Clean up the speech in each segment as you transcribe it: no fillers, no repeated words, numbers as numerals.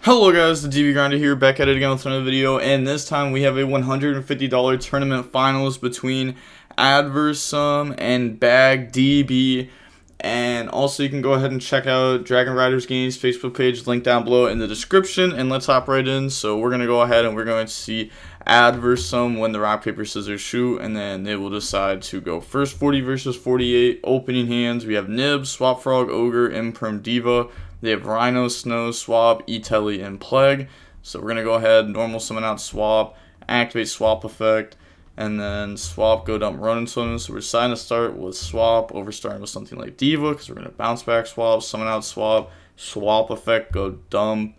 Hello guys, the TV Grinder here, back at it again with another video, and this time we have a $150 tournament finals between Adversum and Bag DB. And also you can go ahead and check out Dragon Riders Games Facebook page, link down below in the description, and let's hop right in. So we're going to go ahead and we're going to see Adversum win the rock, paper, scissors, shoot, and then they will decide to go first. 40 versus 48, opening hands. We have Nib, Swap Frog, Ogre, Imperm, Diva. They have Rhino, Snow, Swap, E-Telly, and Plague. So we're going to go ahead, normal summon out Swap, activate Swap effect, and then Swap, go dump Ronin Summon. So we're deciding to start with Swap, overstarting with something like Diva, because we're going to bounce back Swap, summon out Swap, Swap effect, go dump.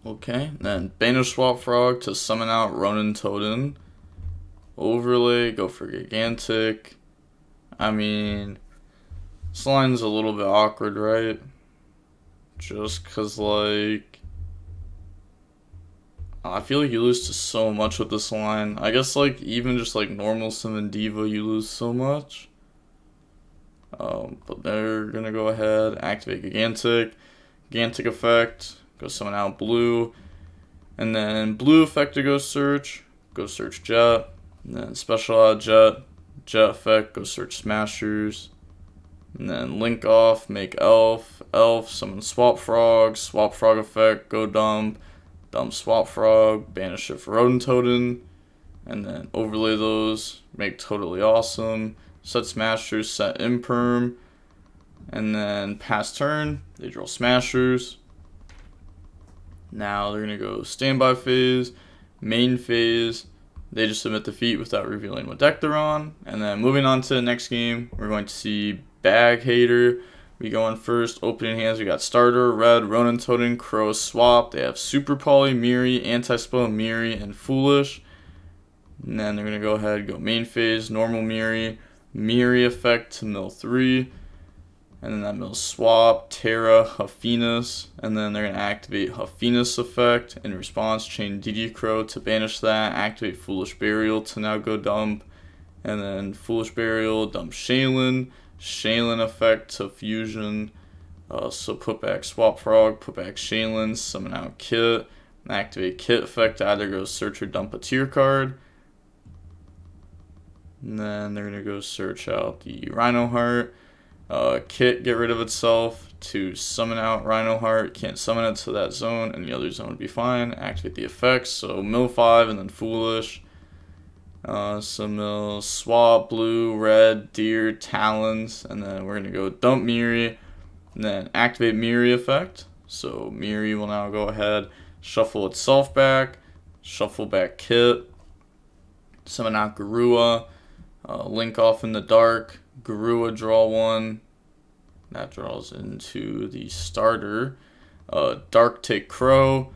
Okay, then banish Swap Frog to summon out Ronin Totem. Overlay, go for Gigantic. I mean, this line's a little bit awkward, right? Just because, like, I feel like you lose to so much with this line. I guess, like, even just, like, normal summon Diva, you lose so much. But they're going to go ahead, activate Gigantic effect, go summon out Blue, and then Blue effect to go search Jet, and then special out Jet effect, go search Smashers. And then link off, make Elf, summon Swap Frog effect, go dump Swap Frog, banish it for Rodent Totem, and then overlay those, make Totally Awesome, set Smashers, set Imperm, and then pass turn, they draw Smashers. Now they're going to go standby phase, main phase, they just submit defeat without revealing what deck they're on, and then moving on to the next game, we're going to see Bag Hater. We go in first. Opening hands, we got Starter, Red, Ronin Totem, Crow, Swap. They have Super Poly, Miri, Anti-Spell, Miri, and Foolish. And then they're going to go ahead, go main phase, normal Miri effect to mill 3. And then that mills Swap, Terra, Huffiness. And then they're going to activate Huffiness effect. In response, chain DD Crow to banish that. Activate Foolish Burial to now go dump. And then Foolish Burial, dump Shaylin effect to fusion, so put back Swap Frog, put back Shaylin, summon out Kit, activate Kit effect to either go search or dump a tier card. And then they're going to go search out the Rhino Heart. Kit, get rid of itself to summon out Rhino Heart. Can't summon it to that zone, and the other zone would be fine. Activate the effects, so mill 5 and then Foolish. Mill Swap, Blue, Red, Deer, Talons, and then we're going to go dump Miri, and then activate Miri effect. So Miri will now go ahead, shuffle itself back, shuffle back Kit, summon out Garua, link off in the dark, Garua draw 1, that draws into the starter, Dark take Crow.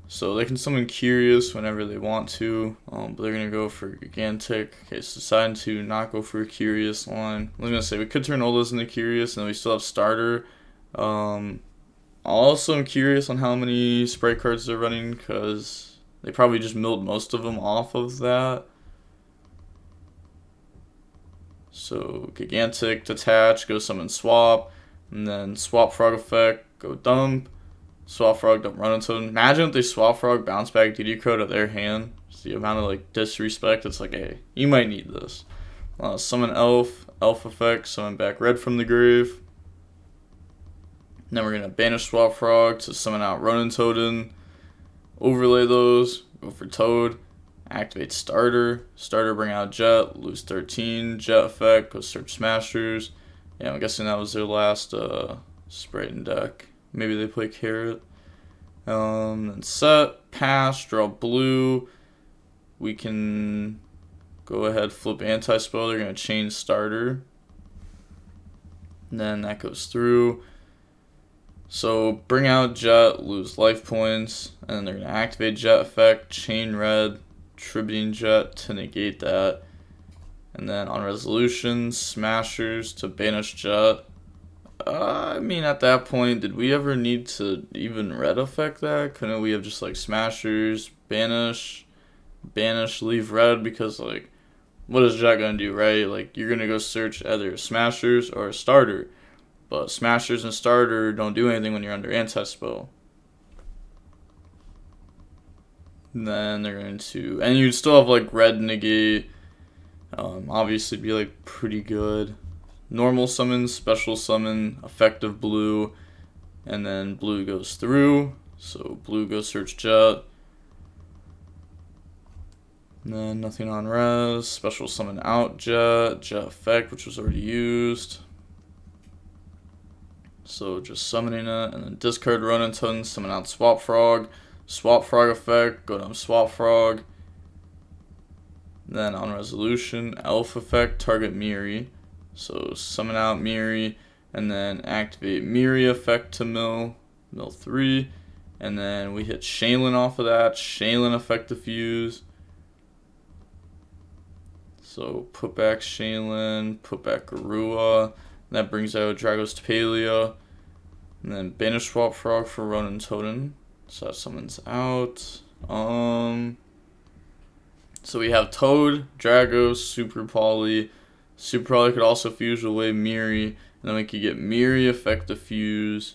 So they can summon Curious whenever they want to, but they're going to go for Gigantic. Okay, so deciding to not go for a Curious line. I was going to say, we could turn all those into Curious, and then we still have Starter. I also am curious on how many Spright cards they're running, because they probably just milled most of them off of that. So Gigantic, detach, go summon Swap, and then Swap Frog effect, go dump. Swap Frog, don't run into them. Imagine if they Swap Frog, bounce back DD Crow to their hand. It's the amount of like disrespect. It's like, hey, you might need this. Summon Elf effect, summon back Red from the grave. Then we're gonna banish Swap Frog to summon out Ronin Totem. Overlay those, go for Toad. Activate Starter, bring out Jet, lose 13. Jet effect, go search Smashers. Yeah, I'm guessing that was their last Spright deck. Maybe they play Carrot. Then set, pass, draw Blue. We can go ahead, flip Anti-Spell. They're going to chain Starter. And then that goes through. So bring out Jet, lose life points. And then they're going to activate Jet effect, chain Red, tributing Jet to negate that. And then on resolution, Smashers to banish Jet. I mean, at that point, did we ever need to even red effect that? Couldn't we have just like Smashers, banish, leave red? Because like, what is Jet gonna do, right? Like, you're gonna go search either Smashers or a Starter. But Smashers and Starter don't do anything when you're under anti-spell. And then they're going to, and you'd still have like red negate. Obviously be like pretty good. Normal summon, special summon, effective blue, and then blue goes through. So blue goes search Jet. And then nothing on res. Special summon out Jet. Jet effect, which was already used. So just summoning it, and then discard Ronin Totem, summon out Swap Frog. Swap Frog effect, go down Swap Frog. Then on resolution, Elf effect, target Miri. So summon out Miri, and then activate Miri effect to mill 3. And then we hit Shaylin off of that, Shaylin effect diffuse. So put back Shaylin, put back Garua. That brings out Dragos Tapalia. And then banish Swap Frog for Ronin Totem. So that summons out. So we have Toad, Dragos, Super Poly. Super Poly could also fuse away Miri. And then we could get Miri effect diffuse,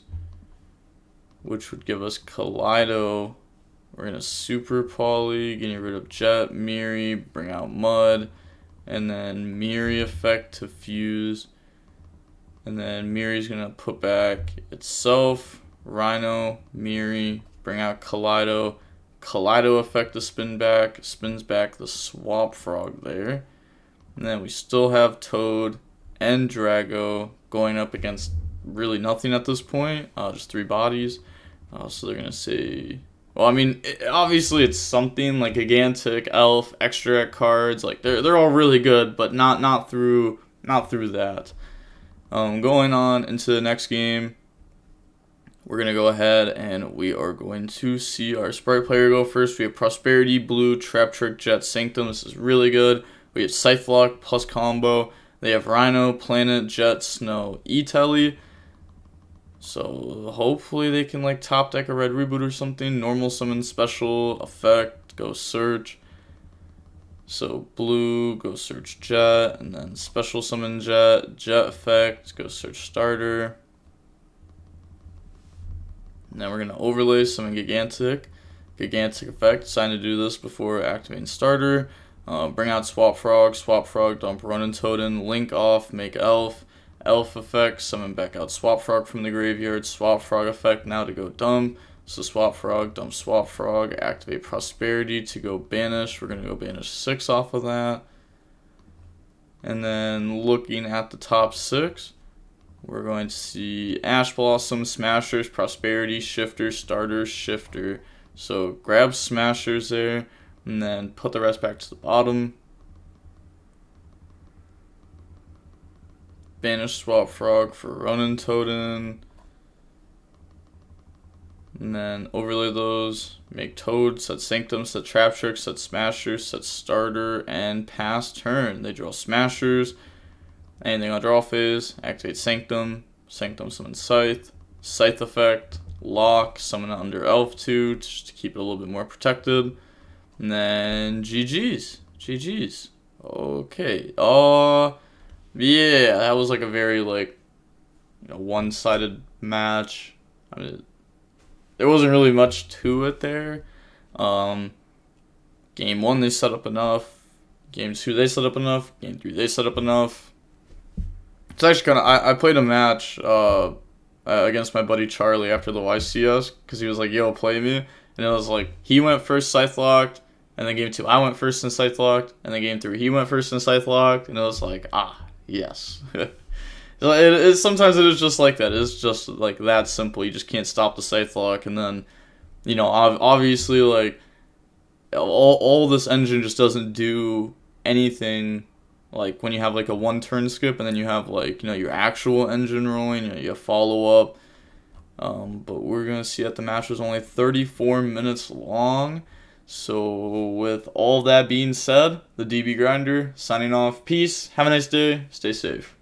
which would give us Kaleido. We're going to Super Poly, getting rid of Jet, Miri, bring out Mud. And then Miri effect to fuse. And then Miri's going to put back itself, Rhino, Miri, bring out Kaleido. Kaleido effect to spins back the Swap Frog there. And then we still have Toad and Drago going up against really nothing at this point, just 3 bodies. So they're going to say, well, I mean, obviously it's something like Gigantic, Elf, extract cards, like they're all really good, but not through that. Going on into the next game, we're going to go ahead and we are going to see our Spright player go first. We have Prosperity, Blue, Trap Trick, Jet, Sanctum. This is really good. We have Scythe Lock plus combo. They have Rhino, Planet, Jet, Snow, E-Telly. So hopefully they can like top deck a red reboot or something. Normal summon, special, effect, go search. So blue, go search Jet, and then special summon Jet, Jet effect, go search starter. And then we're going to overlay summon Gigantic. Gigantic effect, decided to do this before activating starter. Bring out Swap Frog, dump Ronin Totem, link off, make Elf. Elf effect, summon back out Swap Frog from the graveyard. Swap Frog effect now to go dump. So Swap Frog, dump Swap Frog, activate Prosperity to go banish. We're going to go banish 6 off of that. And then looking at the top 6, we're going to see Ash Blossom, Smashers, Prosperity, Shifter, Starter, Shifter. So grab Smashers there, and then put the rest back to the bottom. Banish Swap Frog for Ronin Totem. And then overlay those. Make Toad, set Sanctum, set Trap Trick, set Smashers, set Starter, and pass turn. They draw Smashers. Anything on draw phase, activate Sanctum. Sanctum summon Scythe. Scythe effect, lock, summon it under Elf 2 just to keep it a little bit more protected. And then GG's. GG's. Okay. Yeah, that was like a very like one-sided match. I mean, there wasn't really much to it there. Game 1 they set up enough. Game 2 they set up enough. Game 3 they set up enough. It's actually kind of I played a match against my buddy Charlie after the YCS because he was like, "Yo, play me," and it was like he went first Scythe locked, and then game 2 I went first and Scythe locked, and then game 3 he went first and Scythe locked, and it was like yes. Sometimes it is just like that. It's just like that simple. You just can't stop the Scythe lock, and then obviously like all this engine just doesn't do anything. Like when you have like a 1-turn skip, and then you have like your actual engine rolling, you have follow up. But we're gonna see that the match was only 34 minutes long. So with all that being said, the DB Grinder signing off. Peace. Have a nice day. Stay safe.